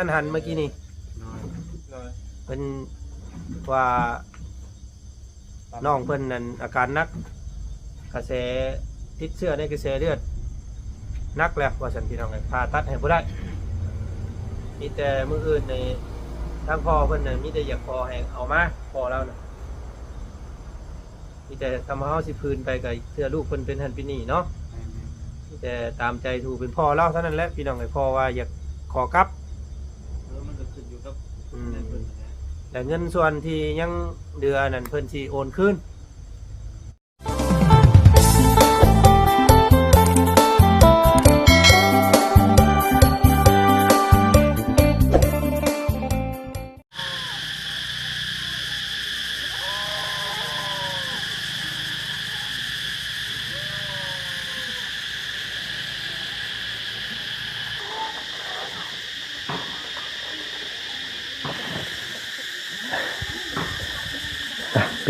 ท่านหันเมื่อกี้นี่เป็นว่าน้องเพิ่นนั่นอาการนักกระแสติดเชื้อในกระแสเลือดนักแล้วว่าสันพี่น้องไงผ่าตัดให้บ่ได้มีแต่มื้ออื่นในทางพ่อเพิ่นน่ะมีแต่อยากพอให้เอามาพอแล้วน่ะมีแต่ทำเฮาสิพื้นไปกับเสื้อลูกเพิ่นเป็นหันเป็นนี่เนาะมีแต่ตามใจถูกเป็นพ่อเล่าเท่านั้นแหละพี่น้องไงพ่อว่าอยากขอกลับมันก็ขึ้นอยู่กับแต่เงินส่วนที่ยังเดือนนั้นเพิ่นสิโอนคืน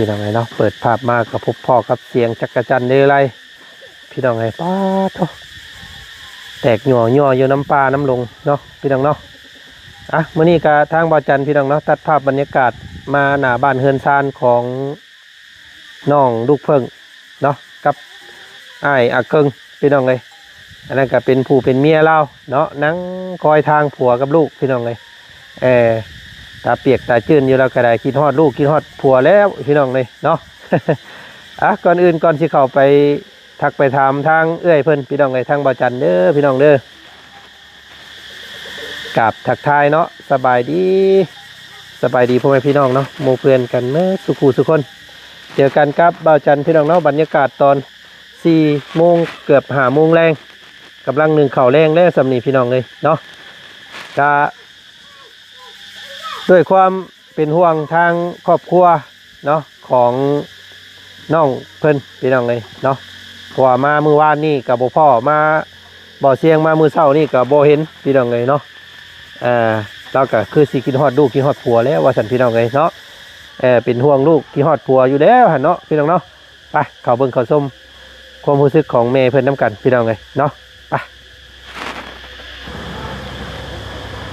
พี่น้องไงเนาะเปิดภาพมากับพบพ่อกับเสียงจักรจันทร์เดไรพี่น้องไงป้าโถแตกหน่ออยู่น้ำปลาน้ำลงเนาะพี่น้องเนาะมื้อนี้ก็ทางบ่าวจันทร์พี่น้องเนาะตัดภาพบรรยากาศมาหน้าบ้านเฮือนซานของน้องลูกเพิ่งเนาะกับอ้ายอาเกิงพี่น้องเลยอันนั้นก็เป็นผู้เป็นเมียเราเนาะนั่งคอยทางผัวกับลูกพี่น้องเลยตาเปียกตาจื้นอยู่แล้วก็ได้คิดฮอดลูกคิดฮอดผัวแล้วพี่น้องเลยเนาะ ก่อนอื่นก่อนที่เข้าไปทักไปถามทางเอื้อยเพิ่นพี่น้องเลยทางบ่าวจันเด้อพี่น้องเด้อกราบทักทายเนาะสบายดีพ่อแม่พี่น้องเนาะหมู่เพื่อนกันเมื่อสุขสุขคนเจอกันกับบ่าวจันพี่น้องเนาะบรรยากาศตอน4 โมงเกือบ5 โมงแรงกำลัง1ข้าวแรงแล้วสำนีพี่น้องเลยเนาะก็ด้วยความเป็นห่วงทางครอบครัวเนาะของน้องเพิ่นพี่น้องเลยเนาะเพราะว่ามามื้อวานนี่กับบ่พ่อมาบ่เสียงมามื้อเช้านี่กับบ่เห็นพี่น้องเลยเนาะเราก็คือสิกินฮอดลูกกินฮอดผัวแล้วว่าซั่นพี่น้องเลยเนาะเป็นห่วงลูกกินฮอดผัวอยู่แล้วหั่นเนาะพี่น้องเนาะไปเข้าเบิ่งเข้าชมความรู้สึกของแม่เพิ่นนํกันพี่น้องเลยเนาะไป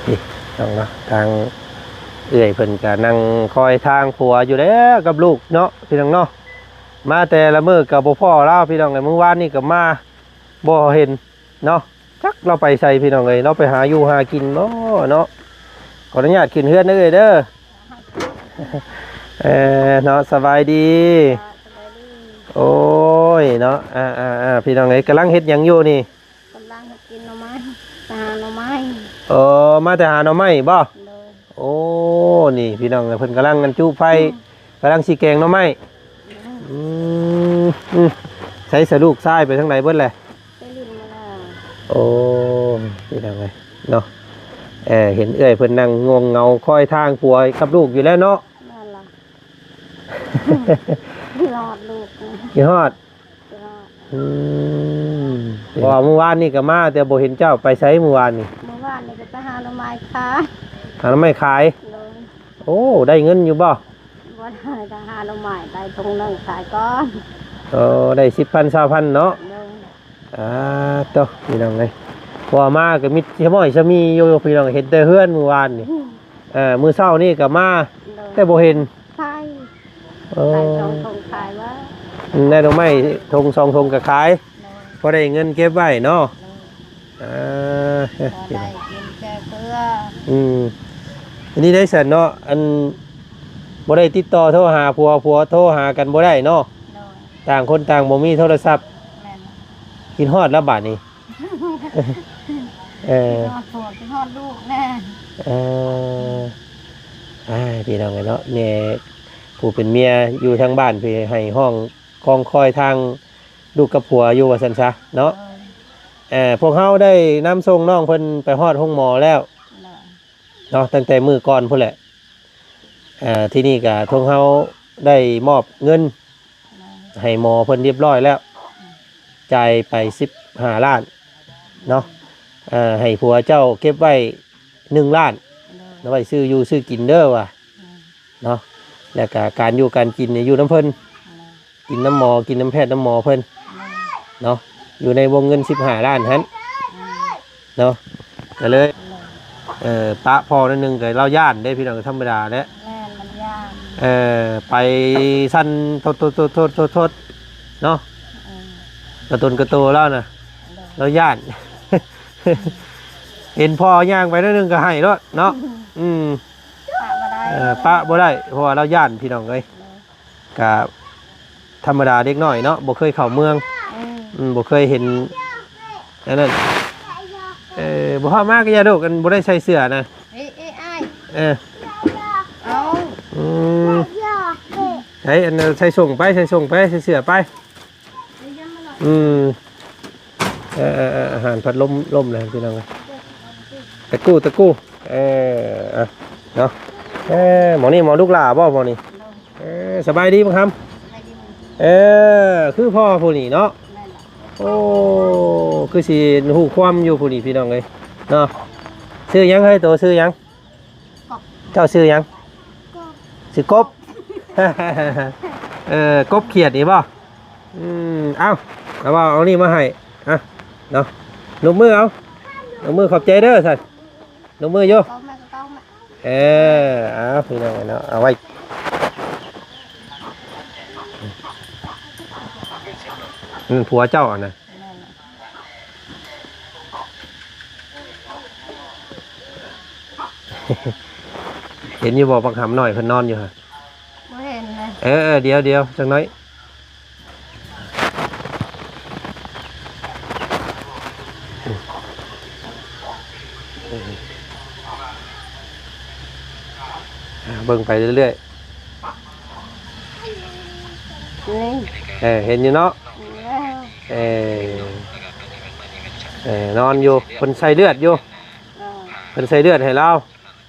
นี่น้องเนาะทางเอื้อยเพิ่นก็นั่งคอยทางผัวอยู่แล้วกับลูกเนาะพี่น้องเนาะมาแต่ละมื้อกับบ่พ่อเราพี่น้องเลยมื้อวานนี่ก็มาบ่เห็นเนาะจักเราไปใส่พี่น้องเลยเราไปหาอยู่หากินเนาะขออนุญาตขึ้นเฮือนเด้อเนาะสบายดีโอ้ยเนาะพี่น้องเลยกำลังเฮ็ดหยังอยู่นี่กำลังกินหน่อไม้หาหน่อไม้มาแต่หาหน่อไม้บ่โอ้นี่พี่น้องเพิ่นกำลังกันจุไฟกำลังสิแกงหน่อไม้ใช้สะลูกทรายไปทางไหนเบิดแหละไปลิ้นมาแล้วโอ้พี่น้องเลยเนาะเห็นเอื้อยเพิ่นนั่งงงเงาคอยทางผัวกับลูกอยู่แล้วเนาะนั่นล่ะรอดลูกกี่ฮอดพอเมื่อวานนี่ก็มาแต่บ่เห็นเจ้าไปใช้เมื่อวานนี่ก็ไปหาหน่อไม้ขายหาหน่อไม้ขายโอ้ได้เงินอยู่บ่บ่ได้ก็หาหน่อไม้ได้ถุงนึงขายก่อนได้ 10,000 20,000เนาะโตพี่น้องเลยพอมาก็มีชะม้อยชะมีอยู่พี่น้องเห็นแต่เฮือนเมื่อวานนี่มื้อเช้านี่ก็มาแต่บ่เห็นขาย2 ถุงขายว่าได้ดอกไม้ธง2 ธงก็ขายพอได้เงินเก็บไว้เนาะได้กินแค่เพื่ออันนี้ได้เสร็จเนาะอันบ่ได้ติดต่อโทรหาผัวโทรหากันบ่ได้เนาะต่างคนต่างบ่มีโทรศัพท์กินฮอดแล้วบาดนี้กินฮอดลูกแน่พี่น้องเนาะแม่ผู้เป็นเมียอยู่ทางบ้านพี่ให้ห้องคองคอยทางลูกกับผัวอยู่ว่าซั่นซะเนาะพวกเฮาได้นำส่งน้องเพิ่นไปฮอดห้องหมอแล้วเนาะตั้งแต่มื้อก่อนพุ่นแหละที่นี่ก็ทงเฮาได้มอบเงินให้หมอเพิ่นเรียบร้อยแล้วจ่ายไป15 ล้านเนาะให้ผัวเจ้าเก็บไว้1 ล้านเอาไว้ซื้ออยู่ซื้อกินเด้อว่ะเนาะแล้วก็การอยู่การกินเนี่ยอยู่น้ำเพิ่นกินน้ำหมอกินน้ำแพทย์น้ำหมอเพิ่นเนาะอยู่ในวงเงิน15 ล้านฮั่นเนาะก็เลย ปะพอนิดนึงก็เราย่านได้พี่น้องธรรมดาแล้ว แม่นมันยาก ไปสั้นโทษเนาะ เออก ระตุนกระโตแล้วนะ โดย เราย่าน เห็นพ่อย่างไปนิดนึงก็ให้แล้วเนาะปะบ่ได้ปะบ่ได้เพราะว่าเราย่านพี่น้องเลยกับธรรมดาเด็กน้อยเนาะบ่เคยเข้าเมืองบ่เคยเห็นอันนั้นบ่พอมากก็อย่าโดกกันบ่ได้ใส่เสื้อนะเอ้ยอ้าย เอา ใส่อันนั้นใส่ส่งไปใส่เสื้อไปอาหารพัดลมเลยพี่น้องเลยตะกู้เนาะหมอนี่หมอลูกหลาบ่หมอนี่สบายดีมั้งครับคือพ่อผู้นี่เนาะโอ้คือสิหูความอยู่ผู้นี่พี่น้องเลยเนาะซื้อยังให้ตัวซื้อยังเจ้าซื้อยังซื้อกบกบเขียดนี่บ่เอาแล้วว่าเอานี่มาให้เนาะลงมือเอาลงมือขอบใจเด้อสันลงมือโยเอาพี่น้องเนาะเอาไว้ผัวเจ้าอ่ะนะเห็นอยู่บอกบังคำหน่อยเพิ่นนอนอยู่ฮะไม่เห็นเลย เดี๋ยวจังน้อยเบิ่งไปเรื่อยๆเห็นอยู่เนาะนอนอยู่คนใส่เลือดอยู่คนใส่เลือดให้เรา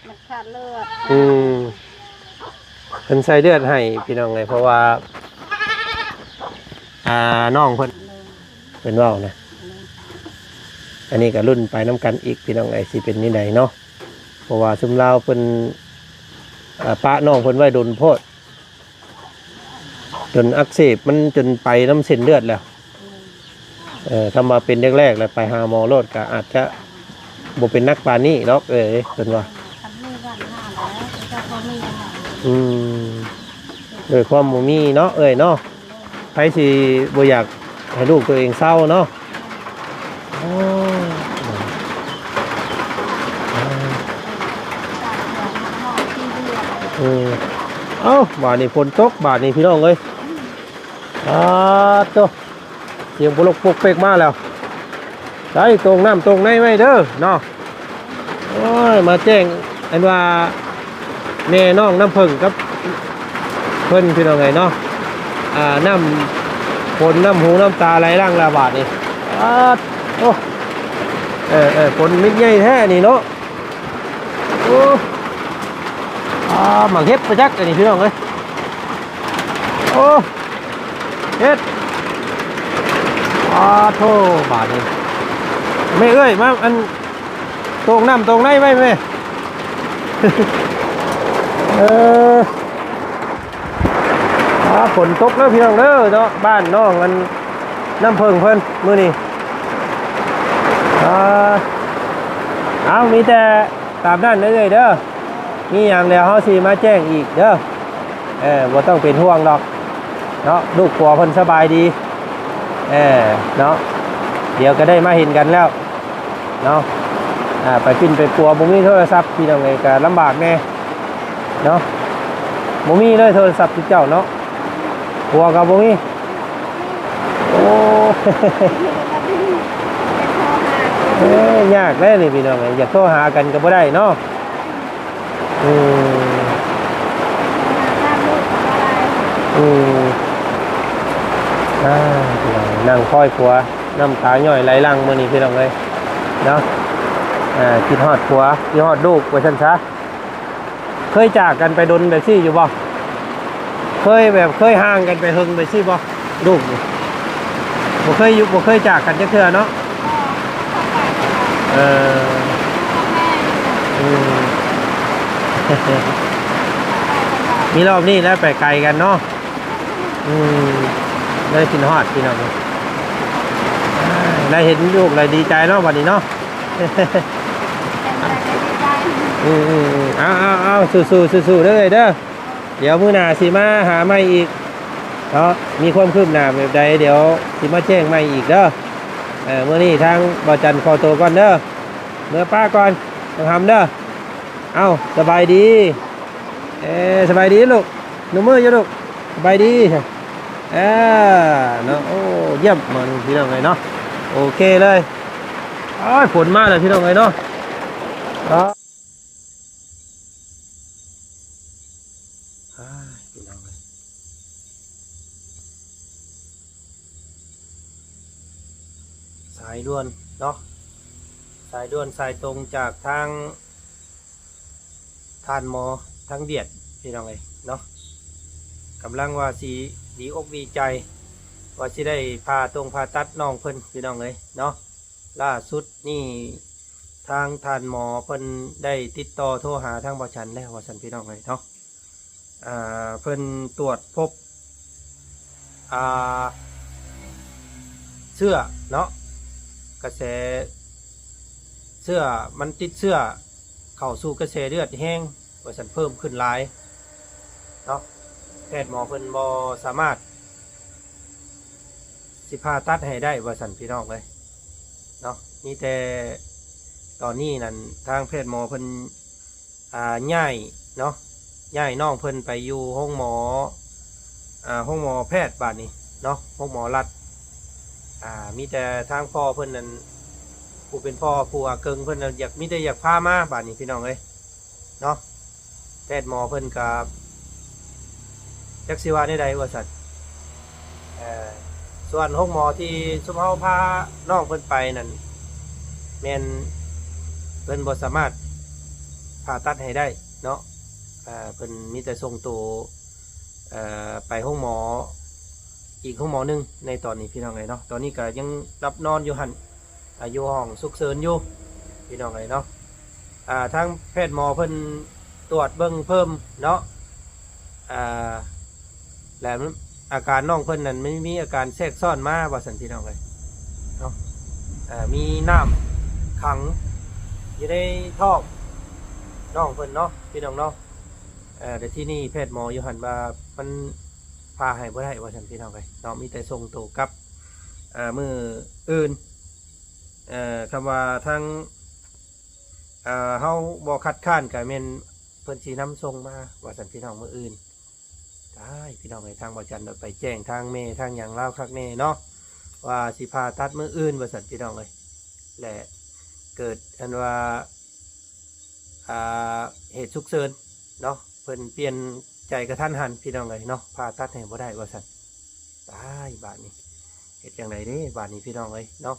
มันขาดเลือดคนใส่เลือดให้พี่น้องไงเพราะว่าน้องเพิ่นเป็นว่าวนะอันนี้ก็รุ่นไปน้ำกันอีกพี่น้องไงสิเป็นนี่ไหนเนาะเพราะว่าซุมเราเพิ่นปะน้องเพิ่นไว้โดนโพดจนอักเสบมันจนไปน้ำเส้นเลือดแล้วทำมาเป็นแรกๆแล้วไปหาหมอโรดก็อาจจะบ่เป็นนักปานี่หรอกเป็นว่าโดยความบ่มีเนาะเนาะใครสิบ่อยากให้ลูกตัวเองเศร้าเนาะเอ้าบาดนี้ฝนตกบาดนี้พี่น้องเอ้ยตัวเสียงปลุกปลุกเปกมาแล้วได้ตรงน้ำตรงในไว้เด้อเนาะโอ้ยมาแจ้งอันว่าแม่น้องน้ำผึ้งกับเพิ่นพี่น้องไงเนาะน้ำฝนน้ำหูน้ำตาไหลร่างระบาดนี่โอ้ฝนมิดใหญ่แท้นี่เนาะโอ้หมักเฮ็ดประจักษ์อันนี้พี่น้องเอ้ยโอ้เฮ็ดโธ่บาดนี่ไม่เอ้ยมาอันตรงน้ำตรงไหนไว้ไหมฝนตกแล้วพี่น้องเด้อเนาะบ้านน้องมันน้ำเพิงเพิ่นมื้อนี้เอามีแต่ตามด้านเลยเด้อมีอย่างเดียวเขาสิมาแจ้งอีกเด้อบ่ต้องเป็นห่วงดอกเนาะลูกผัวเพิ่นสบายดีเนาะเดี๋ยวก็ได้มาเห็นกันแล้วเนาะไปกินไปปัวบ่มีโทรศัพท์พี่น้องไงก็ลำบากแน่เนาะบ่มีเลยโทรศัพท์ที่เจ้าเนาะปัวกับบ่มีโอ้ยากเลยนี่พี่น้องไงอยากโทรหากันก็บ่ได้เนาะนั่งคอยผัวน้ำตาย่อยไหลหลังมื้อนี้พี่น้องเลยเนาะคิดฮอดผัวคิดฮอดลูกว่าซั่นซะเคยจากกันไปดนแบบซี่อยู่บ่เคยห่างกันไปหึงไปซี่บ่ลูกบ่เคยจากกันจักเทื่อเนาะมีรอบนี้แล้วไปไกลกันเนาะได้กินฮอดพี่น้องได้เห็นลูกเลยดีใจเนาะวันนี้เนาะ เอาสู้เด้อเด้อเดี๋ยวมื้อหน้าสิมาหาใหม่อีกเนาะมีความคืบหน้าแบบใดเดี๋ยวสิมาแจ้งใหม่อีกเด้อมื้อนี้ทางบ่จันขอตัวก่อนเด้อเมื่อป้าก่อนต้องทำเด้อเอ้าสบายดีสบายดีลูกหนูมืออยู่ลูกสบายดีเนาะโอ้เยี่ยมมันพี่น้องเลยเนาะโอเคเลยฝนมากเลยพี่น้องเลยเนาะพี่น้องเลยสายด่วนเนาะสายด่วนสายตรงจากทางทานหมอทางเดียดพี่น้องเลยเนาะกำลังว่าสีดีอกดีใจว่าสิได้พาตัดน้องเพิ่นพี่น้องเลยเนาะล่าสุดนี่ทางทานหมอเพิ่นได้ติดต่อโทรหาทางบ่ชันแล้วว่าซั่นพี่น้องเลยเนาะเพิ่นตรวจพบเสื้อเนาะกระแสเสื้อมันติดเสื้อเข้าสู่กระแสเลือดแห้งว่าซั่นเพิ่มขึ้นหลายเนาะแพทย์หมอเพิ่นบ่สามารถสิผ่าตัดให้ได้ว่าซั่นพี่น้องเลยเนาะมีแต่ตอนนี้นั่นทางแพทย์หมอเพิ่นย้ายเนาะย้ายน้องเพิ่นไปอยู่ห้องหมอแพทย์บาดนี้เนาะห้องหมอรัฐมีแต่ทางพ่อเพิ่นนั่นผู้เป็นพ่อผู้อาเกิงเพิ่นอยากพามาบาดนี้พี่น้องเลยเนาะแพทย์หมอเพิ่นกับจักสิว่าได้ใดว่าซั่นส่วนห้องหมอที่ซุมเฮาพาน้องเพิ่นไปนั่นแม่นเพิ่นบ่สามารถผ่าตัดให้ได้เนาะเพิ่นมีแต่ส่งตัวไปห้องหมออีกห้องหมอนึงในตอนนี้พี่น้องเลยเนาะตอนนี้ก็ยังรับนอนอยู่หั่นอยู่ห้องฉุกเฉินอยู่พี่น้องเลยเนาะทางแพทย์หมอเพิ่นตรวจเบิ่งเพิ่มเนาะแล้วอาการน้องเพิ่นนั้นไม่มีอาการแทรกซ้อนมาว่าสันพี่น้องเลยเนาะมีน้ำขังอยู่ในท้องน้องเพิ่นเนาะพี่น้องเนาะแต่ที่นี่แพทย์หมออยู่หันว่ามันพาให้บ่ได้ว่าสันพี่น้องเลยเนาะมีแต่ส่งตัวกับมืออื่นคำว่าทั้งเฮาบ่คัดค้านกับแม่นเพิ่นสินำส่งมาว่าสันพี่น้องมืออื่นได้พี่น้องในทางบ่จันไปแจ้งทางเมทางอย่างเล่าคักแน่เนาะว่าสิพาตัดมืออื่นบริษัทพี่น้องเลยแหละเกิดอันว่าเหตุฉุกเฉินเนาะเพิ่นเปลี่ยนใจกระทันหันพี่น้องเลยเนาะพาตัดให้บ่ได้บริษัทได้บาทนี้เหตุอย่างไรเด้บาทนี้พี่น้องเลยเนาะ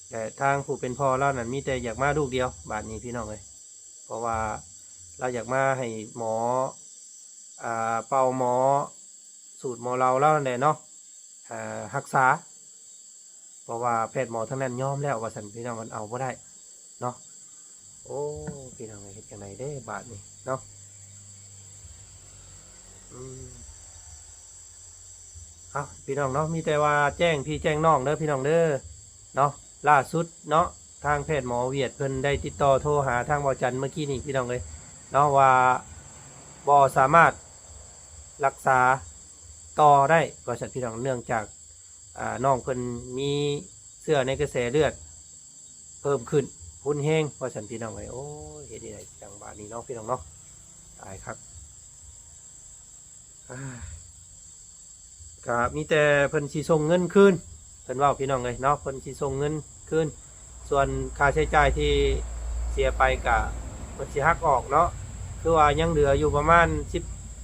แต่ทางผู้เป็นพ่อเรานั่นมีแต่อยากมาลูกเดียวบาทนี้พี่น้องเลยเพราะว่าเราอยากมาให้หมอเป่าหมอสูตรหมอเราเล่าแน่เนาะรักษาเพราะว่าแพทย์หมอทั้งนั้นยอมแล้วว่าสันพี่น้องมันเอาไม่ได้เนาะโอ้พี่น้องเห็นยังไงได้บาทนี่เนาะเอาพี่น้องเนาะมีแต่ว่าแจ้งพี่แจ้งน้องเด้อพี่น้องเด้อเนาะล่าสุดเนาะทางแพทย์หมอเวียดเพิ่นได้ติดต่อโทรหาทางบ่จันเมื่อกี้นี่พี่น้องเลยเนาะว่าบ่สามารถรักษาต่อได้ว่าสัตว์พี่น้องเนื่องจากน้องเพิ่นมีเสื้อในกระแสเลือดเพิ่มขึ้นหุ่นแห้งว่าสัตว์พี่น้องเลยโอ้เฮ็ดได้จังบาดนี้เนาะพี่น้องเนาะตายครับก็มีแต่เพิ่นสิส่งเงินคืนเพิ่นว่าพี่น้องเลยเนาะเพิ่นสิส่งเงินคืนส่วนค่าใช้จ่ายที่เสียไปกับเพิ่นสิหักออกเนาะคือว่ายังเหลืออยู่ประมาณ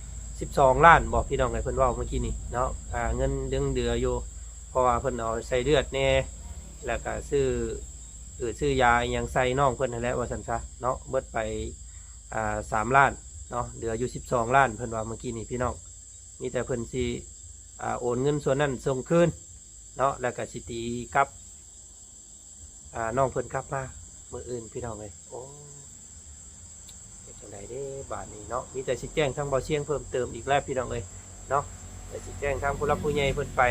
12 ล้านบอกพี่น้องเลยเพิ่นว่าเมื่อกี้นี่เนาะเงินยังเหลืออยู่เพราะว่าเพิ่นเอาใส่เลือดแน่แล้วก็ซื้อยาอย่างใส่น้องเพิ่นนั่นแหละว่าซั่นซะเนาะเบิดไป3 ล้านเนาะเหลืออยู่12 ล้านเพิ่นว่าเมื่อกี้นี่พี่น้องมีแต่เพิ่นสิโอนเงินส่วนนั้นส่งคืนเนาะแล้วก็สิตีกับน้องเพิ่นกลับมาเมื่ออื่นพี่น้องเลยโอ้เป็นจังไดเด้บาทนี้เนาะมีแต่สิแจ้งทางเบาเชียงเพิ่มเติมอีกแล้วพี่น้องเลยเนาะแต่สิแจ้งทางผู้รับผู้ใหญ่เพิ่นไป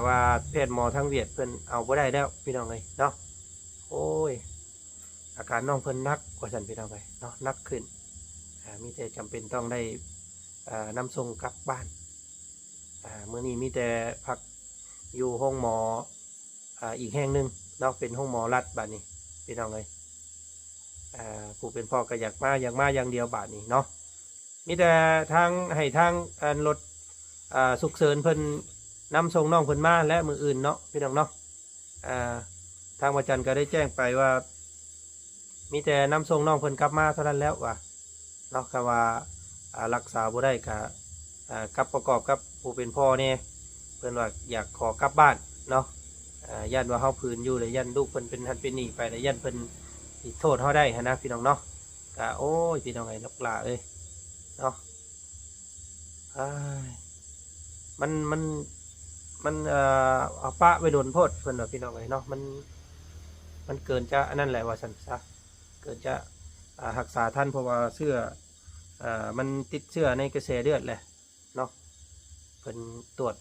ว่าแพทย์หมอทางเวียดเพิ่นเอาบ่ได้แล้วพี่น้องเอ้ยเนาะโอ้ยอาการน้องเพิ่นหนักกว่าซั่นพี่น้องเอ้ยเนาะหนักขึ้นมีแต่จำเป็นต้องได้นำส่งกลับบ้านมื้อนี้มีแต่พักอยู่ห้องหมออีกแห่งหนึ่งเนาะเป็นห้องหมอรัฐบาดนี้พี่น้องเอ้ยผู้เป็นพ่อก็อยากมาอย่างเดียวบาดนี้เนาะมีแต่ทางให้ทางรถฉุกเฉินเพิ่นนำส่งน้องเพิ่นมาและมืออื่นเนาะพี่น้องเนาะทางวัจันทร์ก็ได้แจ้งไปว่ามีแต่นำส่งน้องเพิ่นกลับมาเท่านั้นแล้วว่าเนาะก็ว่ารักษาบ่ได้ก็กับประกอบกับผู้เป็นพ่อเนี่ยเพิ่นว่าอยากขอกลับบ้านเนาะยันว่าเฮาผืนอยู่เลยยันลูกเพิ่นเป็นหันเป็นหนีไปเลยยันเพิ่นสิโทษเฮาได้นะพี่น้องเนาะก็โอ้ยพี่น้องไอ้นักล่าเอ้ยเนาะมันเอาปะไปโดนโพดเพิ่นว่าพี่น้องไอ้เนาะมันเกินจะอันนั้นแหละว่าซั่นซะเกินจะรักษาท่านเพราะว่าเสื้อมันติดเชื้อในกระแสเลือดแหละเนาะเพิ่นตรวจ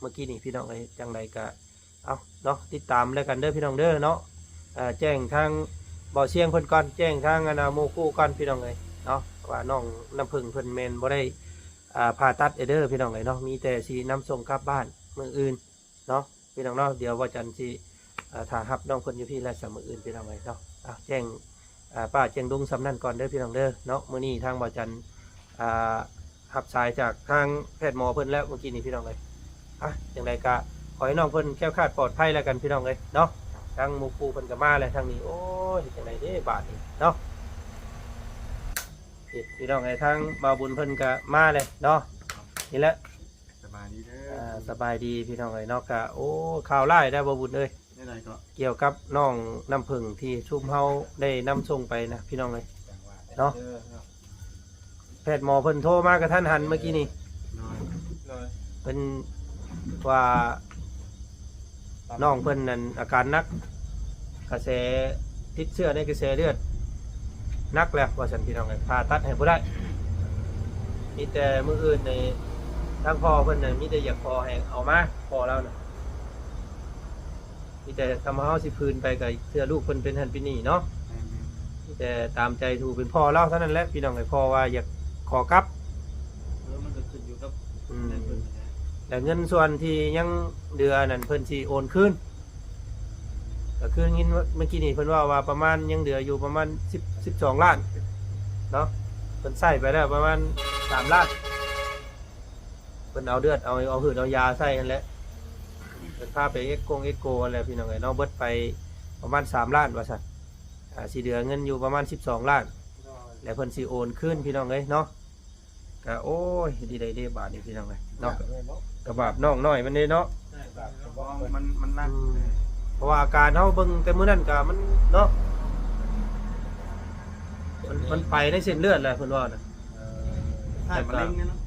เมื่อกี้นี่พี่น้องไอ้จังใดก็เอาเนาะติดตามแล้วกันเด้อพี่น้องเด้อเนาะแจ้งทางบ่อเชียงเพิ่นก่อนแจ้งทางโมกู้ก่อนพี่น้องไอ้เนาะว่าน้องน้ำพึ่งเพิ่นแม่นบ่ได้ผ่าตัดเด้อพี่น้องไอ้เนาะมีแต่สินำส่งกลับบ้านมื้ออื่นเนาะพี่น้องเนาะเดี๋ยวว่าจันทร์สิถ้ารับน้องเพิ่นอยู่พี่และสมื้ออื่นพี่น้องไอ้เนาะแจ้งป้าเจียงดุงสำนันก่อนเด้อพี่น้องเด้อเนาะมื้อนี้ทางบ่อจันทร์รับสายจากทางแพทย์หมอเพิ่นแล้วเมื่อกี้นี้พี่น้องเลยอย่างไรก็ขอให้น้องเพิ่นแคล้วคลาดปลอดภัยแล้วกันพี่น้องเลยเนาะทางหมู่ครูเพิ่นก็มาแล้วทางนี้โอ้ยอย่างไรเด้บาดนี้เนาะพี่น้องไอ้ทางบ่าวบุญเพิ่นก็มาเลยเนาะนี่แหละสบายดีเด้อสบายดีพี่น้องเลยเนาะก็โอ้ข่าวไล่ได้บ่าวบุญเลยได้ไรก็เกี่ยวกับน้องน้ำผึ้งที่ชุมเฮาได้นำส่งไปนะพี่น้องเลยเนาะแพทย์หมอเพิ่นโทรมากระทันหันเมื่อกี้นี่เพิ่นว่าน้องเพิ่นนั่นอาการหนักกระแสติดเชื้อในกระแสเลือดนักแล้วว่าสันพี่น้องเลยผ่าตัดให้บ่ได้มีแต่มื้ออื่นในทางพ่อเพิ่นน่ะมีแต่อยากขอให้เอามาพอแล้วนะมีแต่ทำเฮาสิพื้นไปกับเสื้อลูกเพิ่นเป็นหันเป็นนี่เนาะมีแต่ตามใจถูกเป็นพ่อเล่าเท่านั้นแหละพี่น้องเลยพ่อว่าอยากขอกลับมันก็ขึ้นอยู่กับแต่เงินส่วนที่ยังเดือนนั่นเพิ่นสิโอนคืนก็คือเงินเมื่อกี้นี่เพิ่นว่าประมาณยังเหลืออยู่ประมาณ12 ล้านเนาะเพิ่นใส่ไปแล้วประมาณ3 ล้านเพิ่นเอาเลือดเอาหืดเอายาใส่กันแหละเพิ่นพาไปเอ็กโกอะไรพี่น้องไอ้น้องเบิดไปประมาณ3 ล้านว่าซั่นสิเหลือเงินอยู่ประมาณ12 ล้านแล้วเพิ่นสิโอนคืนพี่น้องเอ้ยเนาะก็โอ้ยดีได้เด้บาทนี่พี่น้องเอ้ยเนาะกระบาบน้องน้อยมันนี่เนาะมันนั่งเพราะว่าอาการเขาเบิ่งแต่มื้อนั้นก็มันเนาะมันไปในเส้นเลือดแหละเพิ่นว่าน่ะใช่มะเร็งเนี่ยเนาะ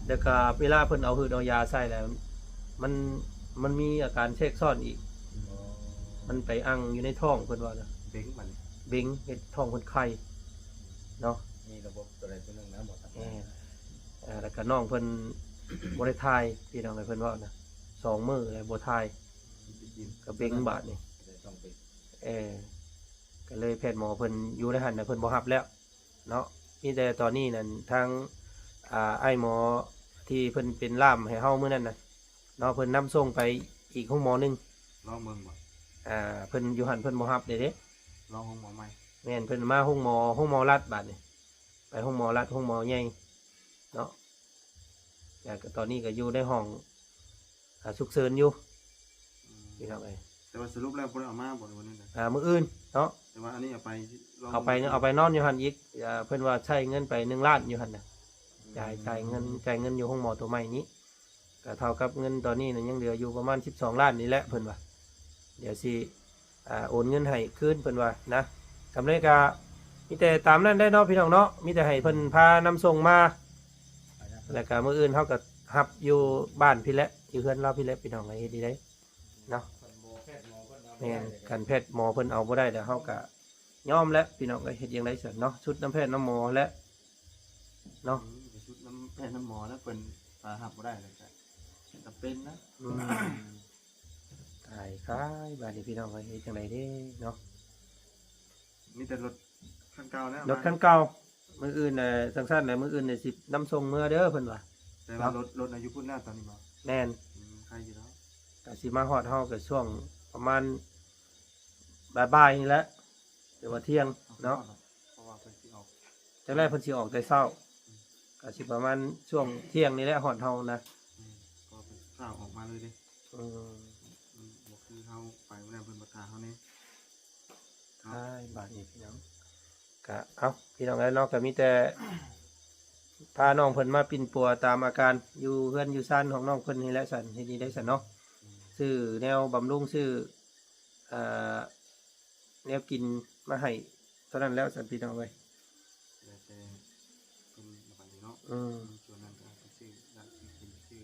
เดี๋ยวก็เวลาเพิ่นเอาหืดเอายาใส่แล้วมันมีอาการแทรกซ้อนอีกมันไปอังอยู่ในท้องเพิ่นว่าน่ะเบ่งมันเบ่งเฮ็ดท้องเพิ่นไข้เนาะมีระบบตัวใดตัวหนึ่งนะหมดแล้วก็น้องเพิ่นบ่ได้ทายพี่น้องให้เพิ่นว่านะ2 มื้อแล้วบ่ทายก็เบ่งบาดนี่ก็เลยแพทย์หมอเพิ่นอยู่ในหันน่ะเพิ่นบ่รับแล้วเนาะมีแต่ตอนนี้นั่นทางไอ้หมอที่เพิ่นเป็นล่ามให้เฮามื้อนั้นน่ะเนาะเพิ่นนำส่งไปอีกห้องหมอนึงลองเบิ่งบ่เพิ่นอยู่หันเพิ่นบ่รับเด้ลองห้องหมอใหม่แม่นเพิ่นมาห้องหมอรัฐบาดนี่ไปห้องหมอรัฐห้องหมอใหญ่เนาะก็ตอนนี้ก็อยู่ในห้องฉุกเฉินอยู่พี่น้องเอ้ยแต่ว่าสรุปแล้วบ่ได้เอามาบ่วันนี้มื้ออื่นเนาะแต่ว่าอันนี้เอาไปนอนอยู่หันอีกเพิ่นว่าใช้เงินไป1 ล้านอยู่หันน่ะจ่ายเงินอยู่ห้องหมอตัวใหม่นี้ก็เท่ากับเงินตอนนี้น่ะยังเหลืออยู่ประมาณ12 ล้านนี่แหละเพิ่นว่าเดี๋ยวสิโอนเงินให้คืนเพิ่นว่านะทำได้ก็มีแต่ตามนั้นได้เนาะพี่น้องเนาะมีแต่ให้เพิ่นพานำส่งมาแล้วก็มื้ออื่นเฮาก็รับอยู่บ้านพี่แหละอยู่เฮือนเราพี่แหละพี่น้องไอ้ดีได้เนาะแม่นกันแพทย์หมอเพิ่นเอาบ่ได้แล้วเฮาก็ยอมแล้วพี่น้องก็เฮ็ดจังได๋ซั่นเนาะชุดน้ำแพทย์น้ำหมอและเนาะชุดน้ำแพทย์น้ำหมอแล้วเพิ่นรับบ่ได้เลย จะเป็นนะ อืมตายค้ายบาดนี้พี่น้องเอ้ยเฮ็ดจังไดเด้เนาะ มีแต่รถคันเก่าแล้ว รถคันเก่ามื้ออื่นน่ะสั้นๆน่ะมื้ออื่นน่ะสินำส่งเมื่อเด้อเพิ่นว่า แต่ว่ารถอายุพุ่นหน้าตอนนี้บ่ แม่น ใครอยู่แล้ว ก็สิมาฮอดเฮาก็ช่วงประมาณบ่ายๆนี่แหละหรือว่าเที่ยงเนาะ เพราะว่าเพิ่นสิออก จังได๋เพิ่นสิออกแต่เช้าก็สิประมาณช่วงเที่ยงนี่แหละฮอดเฮานะ ก็เพิ่นข้าวออกมาเลยเด้ อืม บ่คือเฮาไปบ่ได้เพิ่นบ่ทาเฮาแน่ ใช่บาดนี้พี่น้องก็เอ้าพี่น้องแล้วเนาะก็มีแต่พาน้องเพิ่นมาปิ่นปัวตามอาการอยู่เฮือนอยู่ซ่านของน้องเพิ่นนี่แหละสั่นเฮ็ดดีได้สั่นเนาะซื้อแนวบำรุงซื้อเอ่อแนวกินมาให้เท่านั้นแล้วสั่นพี่น้องเอ้ย แต่เพิ่นบ่ได้เนาะ อืม ส่วนนั้นก็ไปซื้อร้านที่กินซื้อ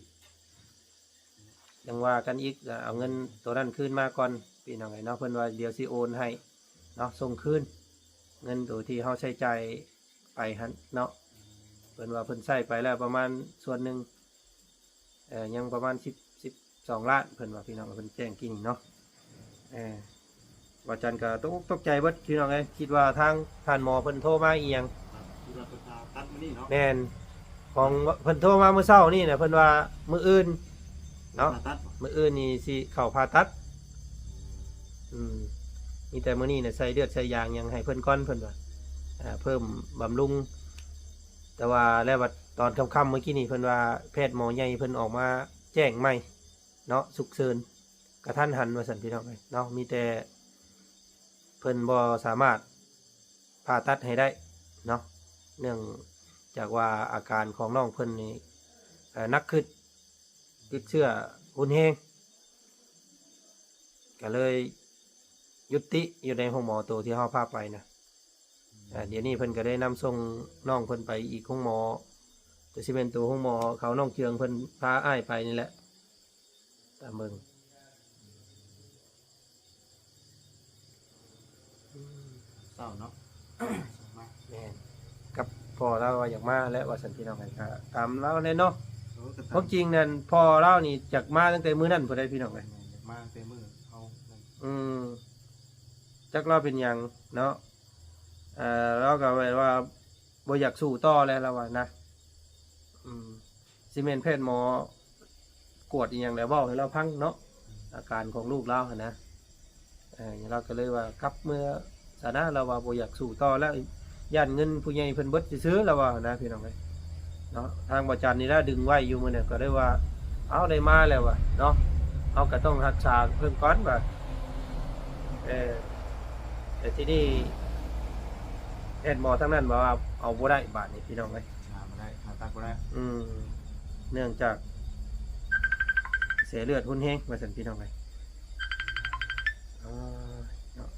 ยังว่ากันอีกก็เอาเงินตัวนั้นคืนมาก่อนพี่น้องไอ้เนาะเพิ่นว่าเดี๋ยวสิโอนให้เนาะส่งคืนเงินตัวที่เฮาใช้จ่ายไปหั่นเนาะเพิ่นว่าเพิ่นใช้ไปแล้วประมาณส่วนหนึ่งยังประมาณ12 ล้านเพิ่นว่าพี่น้องเพิ่นแจ้งกินเนาะว่าจันก็ตกใจเบิดพี่น้องเอ้ยคิดว่าทางท่านหมอเพิ่นโทรมาอีหยัง คือว่าเพิ่นทาตัดมื้อนี้เนาะ แม่นของเพิ่นโทรมาเมื่อเช้านี่น่ะเพิ่นว่ามื้ออื่นเนาะ ทตัดบ่ มื้ออื่นนี่สิเข้าผ่าตัดมีแต่มื้อนี้เนี่ยใส่เลือดใส่ยางยังให้เพิ่นก้อนเพิ่นว่าเพิ่มบำรุงแต่ว่าแล้วว่าตอนค่ำๆเมื่อกี้นี่เพิ่นว่าแพทย์หมอใหญ่เพิ่นออกมาแจ้งใหม่เนาะฉุกเฉินกระทันหันว่าซั่นพี่น้องเอ้ยเนาะมีแต่เพิ่นบ่สามารถผ่าตัดให้ได้เนาะเนื่องจากว่าอาการของน้องเพิ่นนี่หนักขึ้นติดเชื้อรุนแรงก็เลยยุติอยู่ในห้องหมอตัวที่เฮาพาไปนะเดี๋ยวนี้เพิ่นก็ได้นำส่งน้องเพิ่นไปอีกห้องหมอจะสิเป็นตัวห้องหมอเขาน้องเชืองเพิ่นพาอ้ายไปนี่แหละตามเบิ่ง เศร้าเนาะมา แม่นกับพ่อเราว่าอยากมาและว่าสันพี่น้องกันครับตามเราเลยเนาะ โอ้ก็ เพราะจริงนั่นพ่อเรานี่จากมาตั้งแต่มื้อนั้นพุ่นได้พี่น้องกัน มาเต็มมือเฮานั่น จักเราเป็นหยังเนาะเราก็แบบว่าบ่อยากสู้ต่อแล้วเราว่านะซีเมนต์แพทย์หมอกวดอีหยังแล้วเว้าให้เราพังเนาะอาการของลูกเราหั่นนะเราก็เลยว่ากลับเมื่อสานะเราว่าบ่อยากสู้ต่อแล้วย่านเงินผู้ใหญ่เพิ่นเบิดสิซื้อเราว่านะพี่น้องเอ้ยเนาะทางบ่จันนี่ละดึงไว้อยู่มื้อนี้ก็ได้ว่าเอาได้มาแล้วว่ะเนาะเอาก็ต้องรักษาเพิ่มก่อนว่าแต่ที่นี่แพทย์หมอทั้งนั้นบอกว่าเอาบ่ได้บาทนี่พี่น้องเอ้ย หาบ่ได้หาตัดบ่ได้ เนื่องจากเสียเลือดหุ้นแห้งมาสั่นพี่น้องเอ้ยเนาะ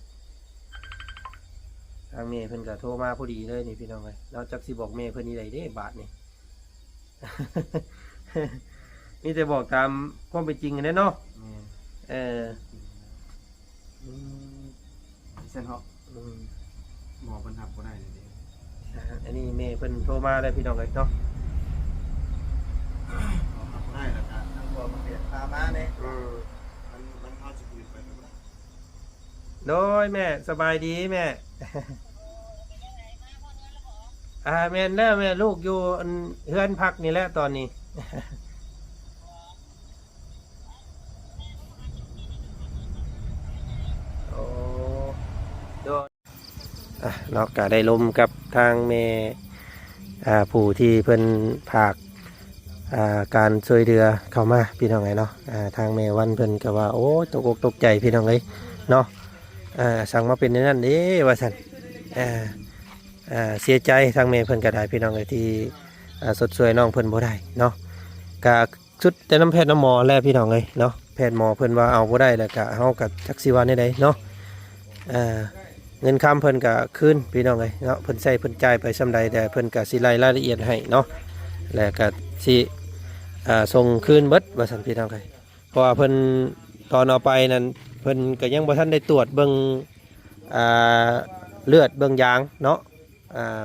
ทางเมย์เพิ่นก็โทรมาพอดีเลยนี่พี่น้องเอ้ยเราจักสิบอกเมย์เพิ่นนี่ได้เด้บาทนี่ มีแต่บอกตามความเป็นจริงกันแน่เนาะ แม่ เอออืม เส้นเฮา อืม หมอเพิ่นทับบ่ได้เลยเด้ อันนี้เมย์เพิ่นโทรมาได้พี่น้องเอ้ยเนาะ หมอทับบ่ได้แล้วก็ทางบ่มาเปลี่ยนพามาเนี่ยมันเฮาสิยืนไปบ่ได้ โดยแม่สบายดีแม่ แม่นแล้วแม่ลูกอยู่อันเฮือนพักนี่แหละตอนนี้ โอ้โดยเราก็ได้ลมกับทางแม่ผู้ที่เพิ่นผากการช่วยเรือเข้ามาพี่น้องไงเนาะทางแม่วันเพิ่นก็ว่าโอ้ตกอกตกใจพี่น้องเลยเนาะสั่งมาเป็นในนั้นเด้ว่าซั่นเสียใจทางแม่เพิ่นก็ได้พี่น้องเลยที่สดสวยน้องเพิ่นบ่ได้เนาะก็ชุดแต่น้ำแพทย์น้ำหมอแล้วพี่น้องเลยเนาะแพทย์หมอเพิ่นว่าเอาบ่ได้แล้วก็เฮาก็จักสิว่าได้เนาะเงินคำเพิ่นก็คืนพี่น้องเลยเนาะเพิ่นใช้เพิ่นจ่ายไปส่ำใดแต่เพิ่นก็สิรายละเอียดให้เนาะแล้วก็สิส่งคืนเบิดว่าซั่นพี่น้องเลยเพราะว่าเพิ่นตอนเอาไปนั้นเพิ่นก็ยังบ่ทันได้ตรวจเบิ่งเลือดเบิ่งยางเนาะ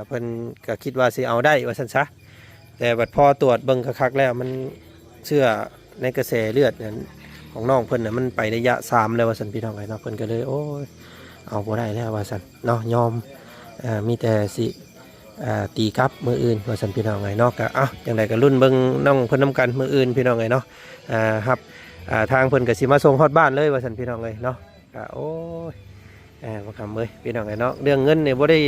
เพิ่นก็คิดว่าสิเอาได้ว่าซั่นซะแต่บัดพอตรวจเบิ่งคักๆแล้วมันเชื้อ ในกระแสเลือดนั้นของน้องเพิ่นน่ะมันไประยะ3แล้วว่าซั่นพี่น้องเอ้ยเนาะเพิ่นก็เลยโอ้ยเอาบ่ได้แล้วว่าซั่นเนาะยอมมีแต่สิตีกลับมืออื่นว่าซั่นพี่น้องเอ้ยเนาะก็จังไดก็รุ่นเบิ่งน้องเพิ่นนํกันมืออื่นพี่น้องเอ้ยเนาะครับทางเพิ่นก็สิมาส่งฮอดบ้านเลยว่าซั่นพี่น้องเอ้ยเนาะก็โอ้ยบ่คำเอ้ยพี่น้องเอ้ยเนาะเรื่องเงินนี่บ่ได้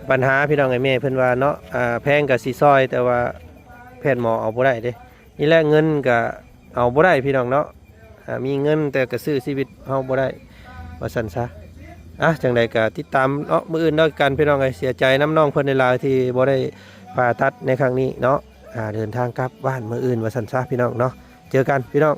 ปัญหาพี่น้องเอ้ยแม่เพิ่นว่าเนาะแพงก็สิซอยแต่ว่าแพทย์หมอเอาบ่ได้เด้นี่แหละเงินก็เอาบ่ได้พี่น้องเนาะมีเงินแต่ก็ซื้อชีวิตเฮาบ่ได้ว่าซั่นซะจังใดก็ติดตามเนาะมื้ออื่นเนาะกันพี่น้องเอ้ยเสียใจน้ำน้องเพิ่นในลาวที่บ่ได้ผ่าตัดในครั้งนี้เนาะเดินทางกลับบ้านมื้ออื่นว่าซั่นซะพี่น้องเนาะเจอกันพี่น้อง